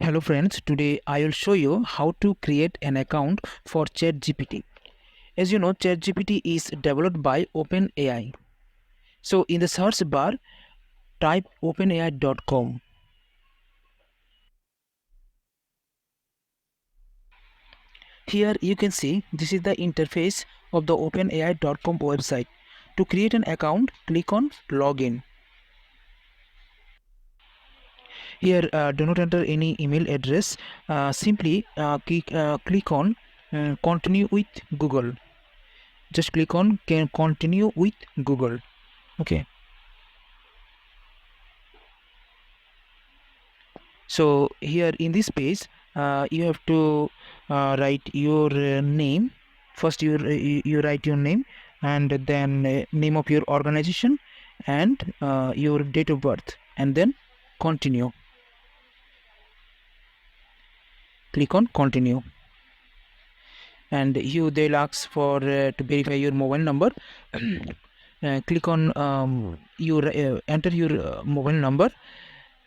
Hello friends, today I will show you how to create an account for ChatGPT. As you know, ChatGPT is developed by OpenAI. So in the search bar, type openai.com. Here you can see this is the interface of the openai.com website. To create an account, click on login. Here do not enter any email address. Simply click on continue with Google. Just click on can continue with Google. Okay, so here in this page you have to write your name. First you write your name, and then name of your organization, and your date of birth, and then continue. Click on continue, and they'll ask for to verify your mobile number. Click on your enter your mobile number,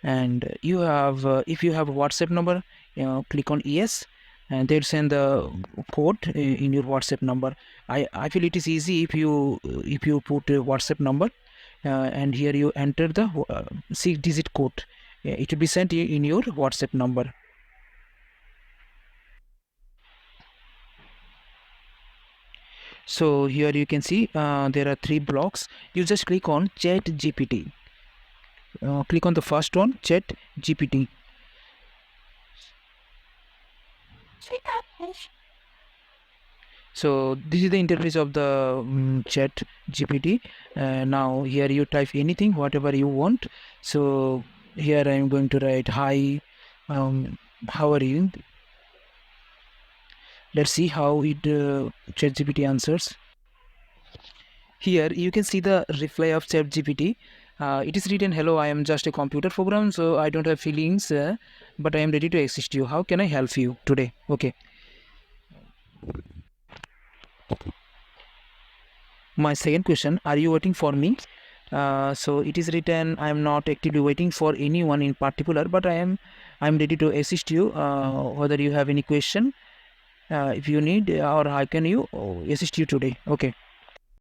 and you have if you have WhatsApp number, click on yes, and they'll send the code in your WhatsApp number. I feel it is easy if you put a WhatsApp number, and here you enter the 6-digit code. It will be sent in your WhatsApp number. So here you can see there are 3 blocks. You just click on ChatGPT. Click on the first one, ChatGPT. So this is the interface of the ChatGPT. Now here you type anything, whatever you want. So here I am going to write hi, how are you? Let's see how it ChatGPT answers. Here you can see the reply of ChatGPT. It is written, hello, I am just a computer program, so I don't have feelings, but I am ready to assist you. How can I help you today? Okay. My second question, are you waiting for me? So it is written, I am not actively waiting for anyone in particular, but I am ready to assist you, whether you have any question, if you need, or how can you assist you today. Okay.